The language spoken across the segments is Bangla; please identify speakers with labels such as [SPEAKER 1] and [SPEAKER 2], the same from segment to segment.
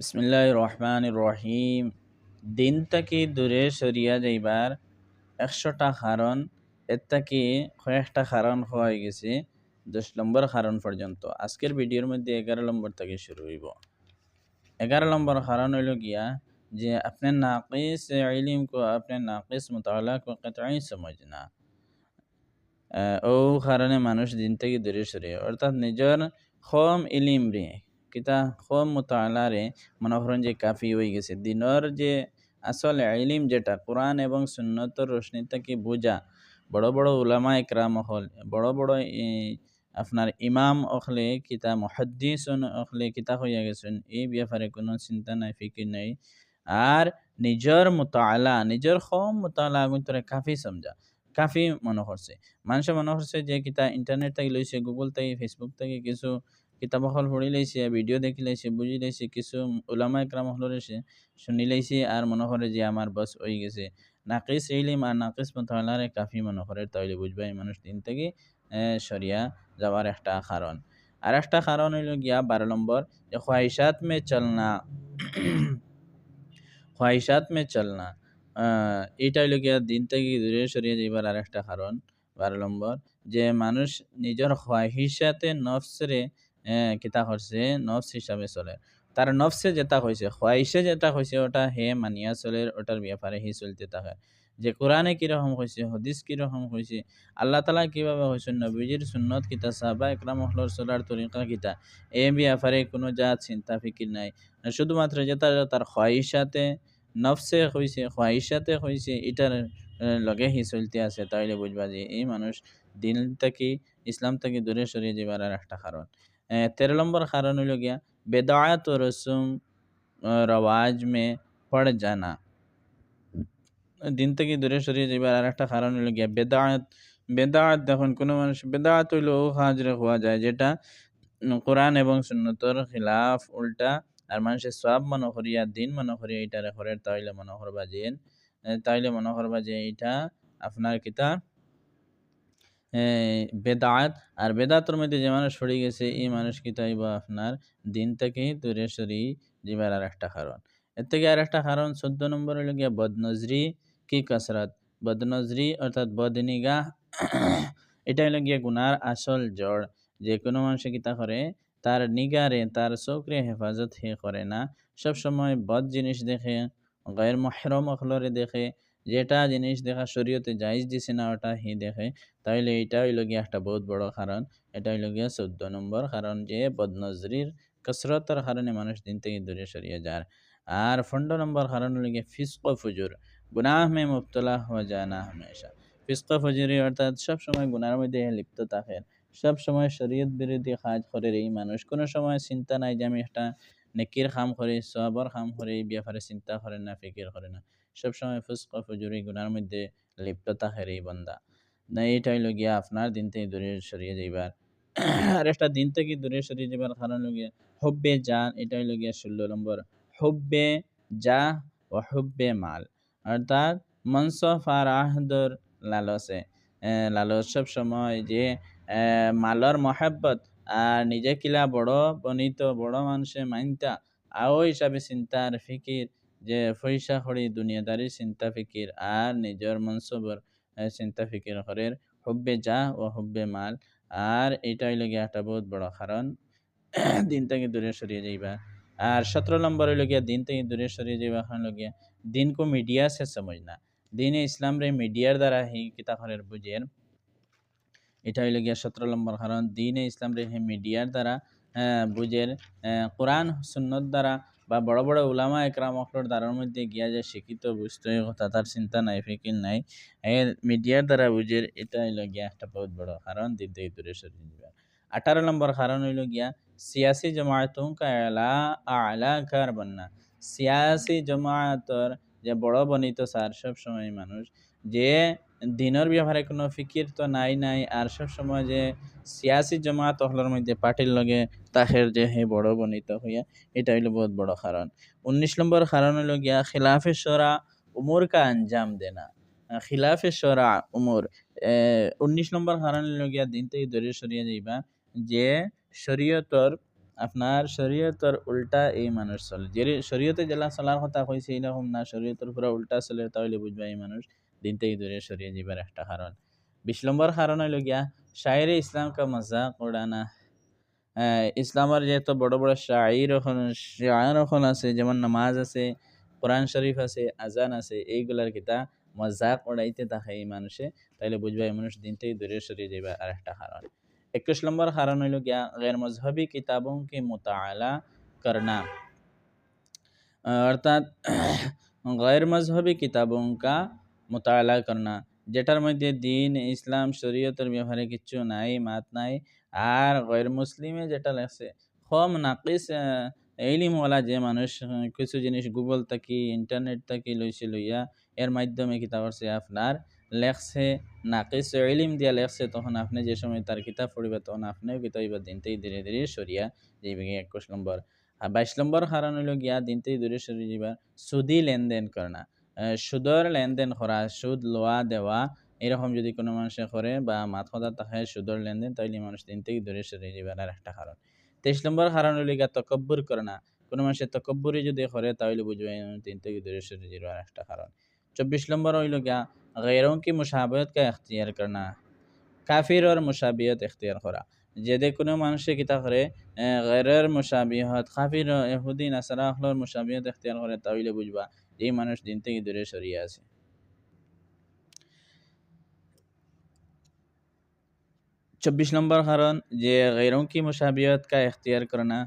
[SPEAKER 1] বিসমিল্লাহির রহমানির রহিম। দিন থাকি দূরে সরিয়া যাইবার ১০০টা কারণ, এর থাকি কয়েকটা কারণ হয়ে গেছে ১০ নম্বর কারণ পর্যন্ত। আজকের ভিডিওর মধ্যে ১১ নম্বর থেকে শুরু হইব। ১১ নম্বর কারণ হইল গিয়া যে আপনি নাকিস ইলম কো আপনি নাকিস মুতালা কো কতই সমঝনা। ও কারণে মানুষ দিন থেকে দূরে সরে, অর্থাৎ নিজের কম ইলিম রে কিতা কম মোতালা রে মনে করেন যে কাফি হয়ে গেছে। দিনের যে আসলে ইলিম যেটা কোরআন এবং সুন্নতর রোশনি থেকে বোঝা, বড় বড় উলামা একরাম হল, বড় বড় আপনার ইমাম অখলে কিতা মুহাদ্দিস অখলে কিতা হইয়া গেছেন, এই ব্যাপারে কোনো চিন্তা নাই, ফিকির নাই। আর নিজের মোতালা, নিজের কম মোতালা আগুন কাফি সমঝা, কাফি মনে করছে। মানুষে মনে করছে যে কিতা ইন্টারনেট থেকে লইছে, গুগল থেকে, ফেসবুক থেকে কিছু কিতাব হল পড়ি লাইছে, ভিডিও দেখি লাইছে, বুঝি লাইছে, কিছু উলামা একরাম হলরে শুনি লাইছে, আর মনে করে যে আমার বস হয়ে গেছে। নাকিস ইলিম আর নাকিস মুতালারে কাফি মনে করে, তাইলে বুঝবাই মানুষ দিন থেকে সরিয়া যাওয়ার একটা কারণ। আর একটা কারণ হইল গিয়া 12 নম্বর, যে খ্বাহিশাত মে চলনা। খ্বাহিশাত মে চলনা, এটা হইল গিয়া দিন থেকে দূরে সরিয়ে যাইবার আর একটা কারণ। 12 নম্বর, যে মানুষ নিজের খ্বাহিশাতে নফসরে কিতা করছে, নফস হিসাবে চলে। তার নফসে যেটা হয়েছে, খ্বাহিশে যেটা হয়েছে, ওটা হে মানিয়া চলে, ওটার ব্যাপারে হি চলতে থাকে। যে কোরআনে কিরকম হয়েছে, হদিস কিরকম হয়েছে, আল্লাহ তালা কিভাবে হয়েছে, নবীজির সুন্নত কিতা, সাহাবা একরাম হলর চলার তরিকা কিতা, এ ব্যাপারে কোনো জাত চিন্তা ফিকির নাই। শুধুমাত্র যেটা তার খ্বাহিশাতে নফসে হইছে, খ্বাহিশাতে হইছে, এটার লগে হি চলতে আছে, তাইলে বুঝবা যে এই মানুষ দিন থেকে, ইসলাম থেকে দূরে সরিয়ে যাবার আর একটা কারণ। 13 নম্বর কারণ হইল গিয়া বেদায়াত ও রসুম রওয়াজ মে পড় জানা। দিন থেকে দূরে সরিয়ে যাবার আর একটা কারণ হইল গিয়া বেদায়াত। বেদায়াত দেখুন, কোনো মানুষ বেদায়াত হইল ও কাজরে হওয়া যায় যেটা কোরআন এবং সুন্নতর খিলাফ, উল্টা, আর মানুষের সব মনে করিয়া, দিন মনে করিয়া এটারে করে, তাইলে মনে করবা যে এটা আপনার কিতা বেদাত। আর বেদাতের মধ্যে যে মানুষ সরে গেছে, এই মানুষ কিতা হইব আপনার দিন থেকে দূরে সরি যাবার আর একটা কারণ। এর থেকে আর একটা কারণ 14 নম্বর হইল গিয়া বদনজরি কি কসরত। বদনজরি অর্থাৎ বদনিগাহ, এটা হইল গিয়া গুনার আসল জড়। যে কোনো মানুষে কিতা করে, তার নিগারে, তার চোখরে হেফাজত হে করে না, সব সময় বদ জিনিস দেখে, গায়ের মাহরম অখলরে দেখে, যেটা জিনিস দেখা শরীয়তে জায়েজ দিছে না ওটা হি দেখে, তাইলে এটা হইল গিয়া একটা বহুত বড় কারণ। এটা হইল গিয়া 14 নম্বর কারণ, যে বদনজরির কসরতের কারণে মানুষ দিন থেকে দূরে সরিয়ে যায়। আর 15 নম্বর কারণ হইল গিয়া ফিস্ক ও ফুজুর, গুনাহ মে মুবতলা হওয়া যায় না হামেশা। ফিস্ক ও ফুজুরি অর্থাৎ সব সময় গুনার মধ্যে লিপ্ত থাকে, সব সময় শরীয়ত বিরোধী কাজ করে এই মানুষ। কোনো সময় চিন্তা নাই যে আমি একটা নেকির কাম করি, সওয়াবের কাম করি, এই ব্যাপারে চিন্তা করে না, ফিকির করে না। সবসময় ফুসক ও ফুজুরি গুনার মধ্যে লিপ্ত থাকে এই বান্দা। না, এটা হইল গিয়া আপনার দিন থেকে দূরে সরিয়ে যাইবার আর একটা দিন থেকে দূরে সরিয়ে যাবার কারণ হইল গিয়া হুব্বে জান। এটা হইল গিয়া 16 নম্বর, হুব্বে জাহ ও হুব্বে মাল, অর্থাৎ মনসফ আর আহদর লালসে, লালস সব সময় যে মালর মহাব্বত, আর নিজে কিলা বড় বনিত, বড় মানুষে মাইনতা, আও হিসাবে চিন্তা আর ফিকির, যে পয়সা করি দুনিয়াদারি চিন্তা ফিকির, আর নিজের মনসবর চিন্তা ফিকির করে, হুব্বে জাহ ও হুব্বে মাল। আর এটা হইল গিয়া একটা বহুত বড় কারণ দিন থেকে দূরে সরিয়ে যাইবা। আর 17 নম্বর হইল গিয়া দিন থেকে দূরে সরিয়ে যাইবা হইল গিয়া দিন কো মিডিয়া সে সমঝনা। দিনে ইসলাম রে মিডিয়ার দ্বারা হি কিতা করের বুঝের, এটা হইল গিয়া 17 নম্বর কারণ। দিনে ইসলাম রে হি মিডিয়ার দ্বারা বুঝের, কোরআন সুন্নত দ্বারা, বা বড় বড় উলামা একরাম অকলর দ্বারার মধ্যে গিয়া যে শিক্ষিত বুঝতে কথা, তার চিন্তা নাই, ফিকির নাই, মিডিয়ার দ্বারা বুঝের, এটা হইল গিয়া একটা বহুত বড় কারণ দিন থেকে দূরে সরিয়ে দিবা। 18 নম্বর কারণ হইল গিয়া সিয়াসি জমায়েতোं का আলা কার বন্যা। সিয়াসি জমায়েতর যে বড় বনিত স্যার, সব সময় মানুষ যে দিনের ব্যাপারে কোনো ফিকির তো নাই, আর সব সময় যে সিয়াসি জমাত হলর মধ্যে পার্টির লগে তাহের যে হে বড় বনিত হইয়া, এটা হইল বহুত বড় কারণ। 19 নম্বর কারণ হইল গিয়া খিলাফে শরা উমুর কা আঞ্জাম দেনা। খিলাফে শরা উমুর, 19 নম্বর কারণ হইল গিয়া দিন থেকে দূরে সরিয়ে যাইবা, যে শরীয়তর আপনার শরীয়তর উল্টা এই মানুষ চলে, যে শরীয়তে জেলা চলার কথা কইছে এরকম না, শরীয়তের পুরো উল্টা চলে, তাহলে বুঝবা এই মানুষ দিন থেকে দূরে সরিয়ে যাবার একটা কারণ। 20 নম্বর কারণ হইল গিয়া শায়েরে ইসলাম কা মজাক উড়ানা। ইসলামের যে এত বড় বড় শায়ের এখন আছে, যেমন নামাজ আছে, কোরআন শরীফ আছে, আজান আছে, এইগুলার কিতা মজাক উড়াইতে থাকে এই মানুষে, তাইলে বুঝবা এই মানুষ দিন থেকে দূরে সরিয়ে যাবে আর একটা কারণ। 21 নম্বর কারণ হইল গিয়া গैर मजहबी किताबों की मुताला करना, অর্থাৎ গैर मजहबी किताबों का मुताला करना, যেটার মধ্যে দিন ইসলাম শরীয়তের ব্যাপারে কিচ্ছু নাই, মাত নাই। আর গैर মুসলিমে যেটা লেখছে কম নাকিস ইলম ওয়ালা যে মানুষ কিছু জিনিস গুগল থাকি ইন্টারনেট থাকি লইছে লইয়া এর মাধ্যমে কিতা করছে আপনার লেখছে নাকিস ইলম দিয়া লেখছে, তখন আপনি যে সময় তার কিতাব পড়িবা তখন আপনিও কিতা হইবা দিনতেই ধীরে ধীরে সরিয়া যাইবে। 21 নম্বর। আর 22 নম্বর কারণ হইল গিয়া দিনতেই দূরে সরে যাইবা সুদি লেনদেন করা, সুদর লেনদেন করা, সুদ লওয়া দেওয়া এরকম যদি কোনো মানুষে করে বা মাথা থাকে সুদর লেনদেন, তাইলে মানুষ দিন থেকে দূরে সরে যাবার আর একটা কারণ। 23 নম্বর কারণ হইল গিয়া তকব্বুর করে না, কোনো মানুষের তকব্বুরি যদি করে তাহলে বুঝবে এই মানুষ দিন থেকে দূরে সরে যাবার আর একটা কারণ। 24 নম্বর হইল গিয়া গैरों की मुशाबहत का इख्तियार करना, কাফির ওর মুশাবিহত ইখতিয়ার করা, যদি কোনো মানুষে কিতা করে গैরের মুশাবিহত কাফির ইহুদি নাসারা হলোর মুশাবিহত ইখতিয়ার করে, তাহলে বুঝবা এই মানুষ দিন থেকে দূরে সরিয়ে আছে। 24 নম্বর কারণ যে গैरों की मुशाबिहत का इख्तियार करना,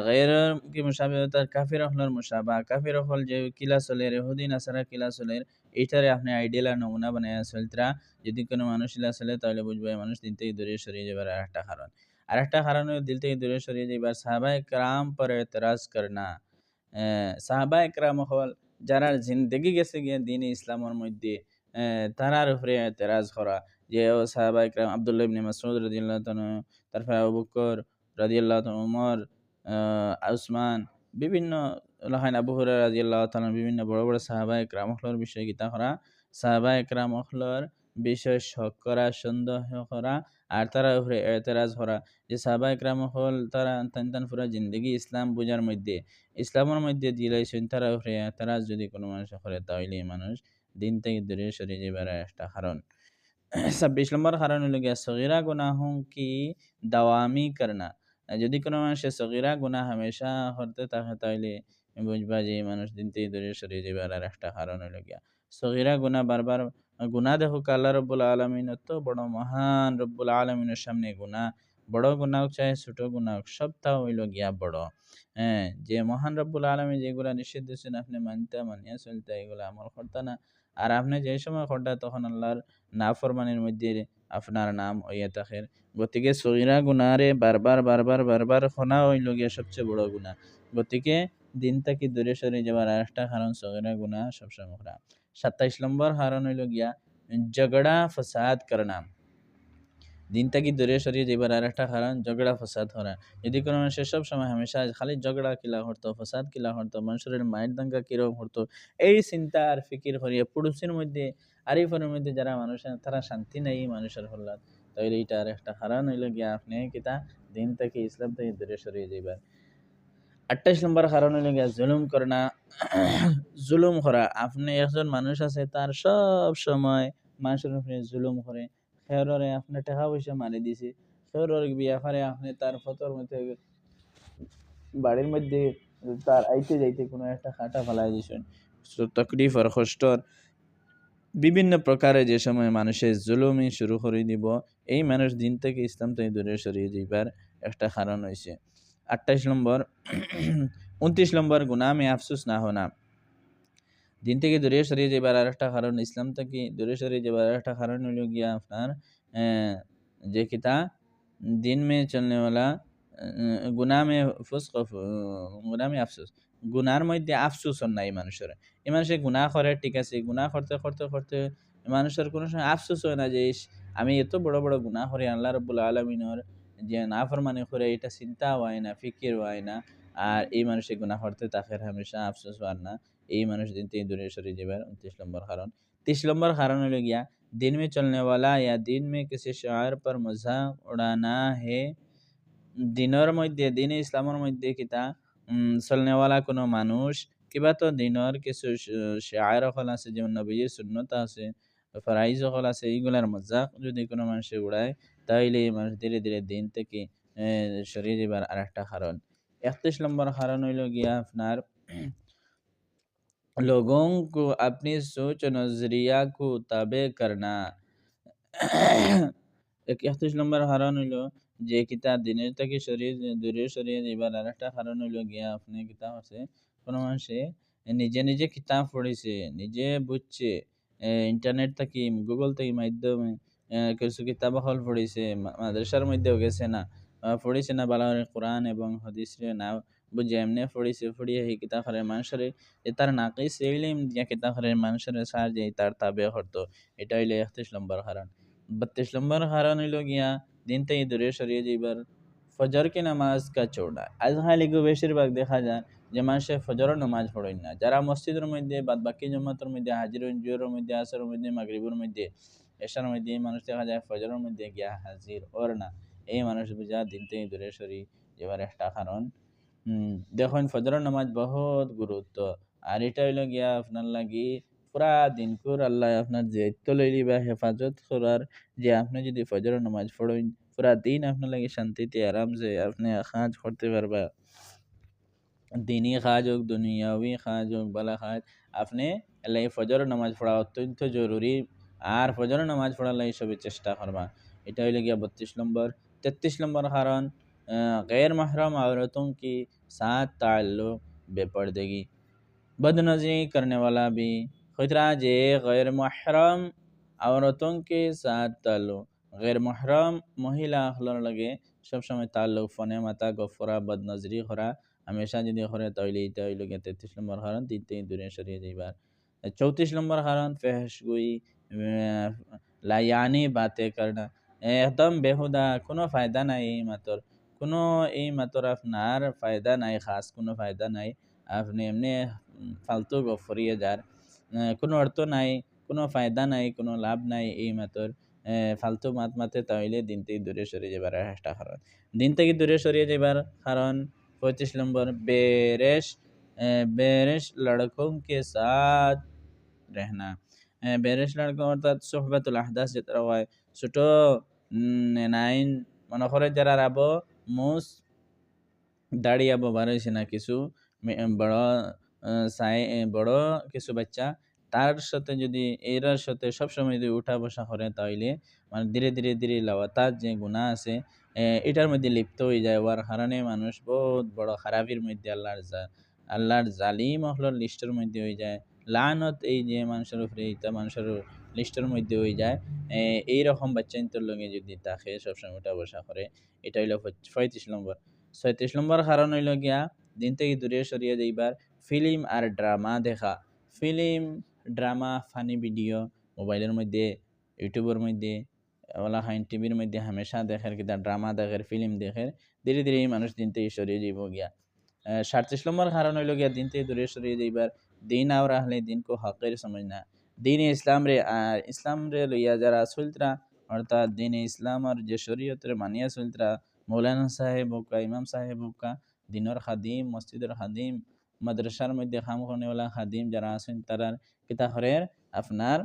[SPEAKER 1] गैरों की मुशाबिहत আর কাফির হলোর মুশাবা, কাফির হল যে কিলা চলের ইহুদি নাসারা কিলা চলের এইটারে আপনি আইডিয়াল আর নমুনা বানাইয়া চলতরা, যদি কোনো মানুষ ইলা চলে তাহলে বুঝবে এই মানুষ দিন থেকে দূরে সরিয়ে যাবার আর একটা কারণ। আর একটা কারণ হলো দিল থেকে দূরে সরিয়ে যাবার সাহাবায়ে কেরাম পর এতরাজ করনা, সাহাবায়ে কেরাম হল যারা জিন্দেগি গেছে গিয়ে দিন ইসলামের মধ্যে তারার উপরে এতরাজ করা, যে সাহাবায়ে কেরাম আব্দুল্লাহ ইবনে মাসউদ রাদিয়াল্লাহু তাআলা, তারপরে আবু বকর রাদিয়াল্লাহু তাআলা, ওমর, উসমান, বিভিন্ন লহান আবু হুরায়রা রাদিয়াল্লাহু তাআলা, বিভিন্ন বড় বড় সাহাবায়ে কেরাম হলোর বিষয়ে কিতা করা, সাহাবায়ে কেরাম হলোর বিষয় শক করা, সন্দেহ করা, আর তারা উপরে এতরাজ করা, যে সাহাবায়ে কেরাম হল তারা তান পুরা জিন্দেগি ইসলাম বুঝার মধ্যে ইসলামের মধ্যে দিলাইছেন, তারা উপরে এতরাজ যদি কোনো মানুষ করে তাহলে এই মানুষ দিন থেকে দূরে সরে যাবার একটা কারণ। 26 নম্বর কারণ হলো গিয়া সগীরা গুনাহোं की দাওয়ামি করনা, যদি কোনো মানুষের সগীরা গুনাহ হামেশা করতে থাকে তাহলে বুঝবা যে এই মানুষ দিন থেকে দূরে সরে যাবার আর একটা কারণ হলো গিয়া সগীরা গুনাহ বারবার গুনাহ। দেখো আল্লাহ রব্বুল আলামিন তো বড় মহান, রব্বুল আলামিনের সামনে গুনাহ বড় গুনাহ হোক চাহে ছোট গুনাহ হোক সবটা হইল গিয়া বড়। হ্যাঁ, যে মহান রব্বুল আলামিন যেগুলা নিষেধ দিয়েছেন আপনি মানিয়া চলতে এগুলা আমল করতে না, আর আপনি যে সময় করতে তখন আল্লাহর নাফরমানির মধ্যে আপনার নাম হইয়া থাকে। গতিকে সগীরা গুনাহরে বারবার বারবার বারবার খনা হইল গিয়া সবচেয়ে বড় গুনাহ। গতিকে দিন থেকে দূরে সরে যাবার আরেকটা কারণ সগীরা গুনাহ সবসময় করা। 27 নম্বর কারণ হইল গিয়া ঝগড়া ফসাদ করনা, দিন থেকে দূরে সরিয়ে যাবার আর একটা কারণ ঝগড়া ফসাদ করা। যদি কোনো মানুষের সব সময় হামেশা খালি ঝগড়া কিলা করতো, ফসাদ কিলা করতো, মানুষের মায়ের দাঙ্গা কিরকম করতো, এই চিন্তা আর ফিকির করিয়া পুরুষের মধ্যে আরিফের মধ্যে যারা মানুষের তারা শান্তি নেই মানুষের হল্লাদ, তাইলে এইটা আর একটা কারণ হইল গিয়া আপনি কিতা দিন থেকে ইসলাম থেকে দূরে সরিয়ে যাইবার। 28 নম্বর কারণ হইল গিয়া জুলুম করনা, জুলুম করা। আপনি একজন মানুষ আছে তার সব সময় মানুষের উপরে জুলুম করে, খেররে আপনি টাকা পয়সা মারি দিছে, খেরর বিয়া করে আপনি তার ফতর মধ্যে বাড়ির মধ্যে তার আইতে যাইতে কোনো একটা কাটা ফেলাই দিছেন, তকলিফ আর কষ্টর বিভিন্ন প্রকারে যে সময় মানুষের জুলুমি শুরু করে দিব, এই মানুষ দিন থেকে ইসলাম থেকে দূরে সরিয়ে যাইবার একটা কারণ হয়েছে। 28 নম্বর। 29 নম্বর গুনামে আফসোস না হোনা, দিন থেকে দূরে সরিয়ে যাবার আর একটা কারণ, ইসলাম থেকে দূরে সরিয়ে যাবার আর একটা কারণ হইল গিয়া আপনার যে কিতা দিন মে চলনে वाला গুনাহ মে ফুসক, গুনাহ মে আফসোস, গুনার মধ্যে আফসোস নাই মানুষের। এই মানুষে গুনাহ করে ঠিক আছে, গুনাহ করতে করতে করতে মানুষের কোনো সময় আফসোস হয় না যে আমি এত বড় বড় গুনাহ করি, আল্লাহ রাব্বুল আলামিনের যে নাফরমানি করে এটা চিন্তা হয় না, ফিকির হয় না, আর এই মানুষে গুনাহ করতে তাকে হামেশা আফসোস হয় না, এই মানুষ দিন থেকে দূরে সরে যাবার 29 নম্বর কারণ। 30 নম্বর কারণ হলো গিয়া दिन में चलने वाला या दिन में किसी शायर पर मजाक उड़ाना है, দিনের মধ্যে দিন ইসলামের মধ্যে কিতা চলনেওয়ালা কোনো মানুষ কিবা তো দিনের কিছু শায়ের হল আছে যেমন নবীজির সুন্নত আছে ফরাইজ হল আছে এইগুলার মজাক যদি কোনো মানুষে উড়ায় তাইলে এই মানুষ ধীরে ধীরে দিন থেকে সরিয়ে যাবার আর একটা কারণ। 31 নম্বর কারণ হইল গিয়া আপনার लोगों को अपनी सोच नजरिया को ताबे करना। 31 নম্বর কারণ হইলো যে কিতা দিনের থেকে দূরে সরিয়ে যাইবার আর একটা কারণ হইলো গিয়া আপনি কিতা হচ্ছে কোনো মানুষে নিজে নিজে কিতাব পড়িছে নিজে বুঝছে ইন্টারনেট থেকে গুগল থেকে মাধ্যমে কিছু কিতাব হল পড়িছে মাদ্রাসার মধ্যেও গেছে না পড়িছে না বালা করে কোরআন এবং হাদিস রে না বুঝে এমনি পড়িছে পড়িয়ে এই কিতাব করে মানুষের যে তার নাকিস ইলম যে কিতাব করে মানুষের সাহায্যে তার তাবে হতো। এটা হইলো 31 নম্বর কারণ। 32 নম্বর কারণ হইলো গিয়া দিন থেকে দূরে সরিয়ে যাইবার ফজর কি নামাজ কা চোড়া আজকাল এগুলো বেশিরভাগ দেখা যায় যে মানুষে ফজরের নামাজ পড়েন না, যারা মসজিদের মধ্যে বাদ বাকি জমাতের মধ্যে হাজির হইন জোহরের মধ্যে আসরের মধ্যে মাগরিবের মধ্যে এশার মধ্যে এই মানুষ দেখা যায় ফজরের মধ্যে গিয়া হাজির ওর না, এই মানুষ বুঝা দিন থেকে দূরে সরি যাবার একটা কারণ। দেখুন ফজরের নামাজ বহুত গুরুত্ব, আর এটা হইলো গিয়া আপনার লাগি পুরা দিন কুর আল্লাহ আপনার দায়িত্ব লইলি বা হেফাজত করার, যে আপনি যদি ফজরের নামাজ পড়েন পুরা দিন আপনার লাগে শান্তিতে আরামসে আপনি কাজ করতে পারবা। দিনই কাজ হোক দুনিয়াবি কাজ হোক বালা কাজ আপনি এলাই ফজরের নামাজ পড়া অত্যন্ত জরুরি। আর ফজরের নামাজ পড়ার লাগে সবই চেষ্টা করবা। এটা হইলে গিয়া 32 নম্বর। 33 নম্বর কারণ गैर महरम औरतों के साथ ताल्लुक बेपर्दगी। बदनज़री करने वाला भी खतरा जे गैर महरम औरतों के साथ ताल्लुक गैर महरम মহিলা হলার লাগে সবসময় তাল্লুক ফোনে মাথা গফরা বদনজরি করা হামেশা যদি করে তাইলে এটা হইল গিয়ে 33 নম্বর কারণ, তিন তিন দূরে সরিয়ে যাইবার। 34 নম্বর কারণ ফেহশগুই লায়ানি বাতে করনা, একদম বেহুদা কোনো ফায়দা নাই এই মাতর, কোনো এই মাতর আপনার ফায়দা নাই, খাস কোনো ফায়দা নাই, আপনি এমনি ফালতু গফরিয়ে যার কোনো অর্থ নাই, কোনো ফায়দা নাই, কোনো লাভ নাই এই মাতর ফালতু মাত মাতে তাইলে দিন থেকে দূরে সরিয়ে যাবার একটা কারণ। দিন থেকে দূরে সরিয়ে যাবার কারণ 35 নম্বর বেরেশ বেরেশ লড়কোं के साथ रहना। বেরেশ লড়কো অর্থাৎ সোহবাতুল আহদাস যেটা হয় ছোট নাইন মনে করে যারা রাবো মুস দাঁড়িয়ে বার হয়েছে না কিছু বড় বড় কিছু বাচ্চা তার সাথে যদি এরার সাথে সবসময় যদি উঠা বসা করে তাইলে মানে ধীরে ধীরে ধীরে লাওয়াতার যে গুণা আছে এটার মধ্যে লিপ্ত হয়ে যায়, ওর কারণে মানুষ বহুত বড় খারাপির মধ্যে আল্লাহর জালিম হলোর লিস্টের মধ্যে হয়ে যায়। লানত এই যে মানুষের উপরে এইটা মানুষের লিস্টের মধ্যে হয়ে যায়। এইরকম বাচ্চা ইন্তর লগে যদি তাকে সবসময় উঠা বসা করে, এটা হইলো 35 নম্বর। 36 নম্বর কারণ হইল গিয়া দিন থেকে দূরে সরিয়ে যাইবার ফিল্ম আর ড্রামা দেখা। ফিল্ম ড্রামা ফানি ভিডিও মোবাইলের মধ্যে ইউটিউবের মধ্যে ওলা খাইন টিভির মধ্যে হামেশা দেখের কিতা ড্রামা দেখের ফিল্ম দেখের ধীরে ধীরে এই মানুষ দিন থেকে সরিয়ে যাইব গিয়া। 37 নম্বর কারণ হইল গিয়া দিন থেকে দূরে সরিয়ে যাইবার দিন আর আহলে দিন কো হকের সমঝ না। দিন ইসলাম রে আর ইসলাম রে লইয়া যারা চলতরা অর্থাৎ দিন ইসলাম আর যে শরীয়ত রে মানিয়া চলতরা মৌলানা সাহেব হোক ইমাম সাহেব হোক দিনের খাদিম মসজিদের খাদিম মাদ্রাসার মধ্যে খাম খানেওয়ালা খাদিম যারা আছেন তারা কিতা হরের আপনার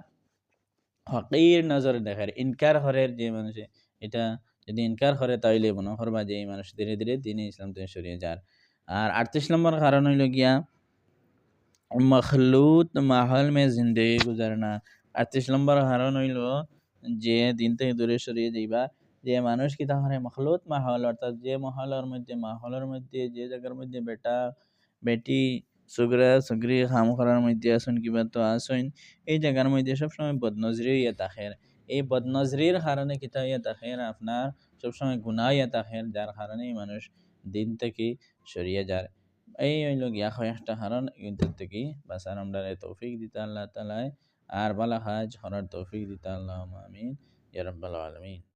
[SPEAKER 1] হকির নজর দেখার ইনকার হরের যে মানুষে এটা যদি ইনকার করে তাইলে মনে করবা যে এই মানুষ ধীরে ধীরে দিনে ইসলাম থেকে সরিয়ে যার। আর 38 নম্বর কারণ হইল গিয়া মখলুত মাহল মে জিন্দগি গুজারনা। 38 নম্বর কারণ হইল যে দিন থেকে দূরে সরিয়ে যাইবা যে মানুষ কি তাহলে মখলুত মাহল অর্থাৎ যে মাহলের মধ্যে যে জায়গার মধ্যে বেটা বেটি সুগরা সুগরি খাম করার মধ্যে আসুন কিবা তো আসুন এই জায়গার মধ্যে সবসময় বদনজরি ইয়ে তাখের, এই বদনজরির কারণে কিতা ইয়ে তাখের আপনার সবসময় গুনাহ ইয়ে তাখের, যার কারণে মানুষ দিন থেকে সরিয়ে যায়। এই হইল গিয়া কয়েকটা কারণ এদের থেকে বাঁচার আমরা তৌফিক দিতে আল্লাহ তাআলা আর বালা কাজ করার তৌফিক দিতে আল্লাহ আমিন ইয়া রাব্বাল আলামিন।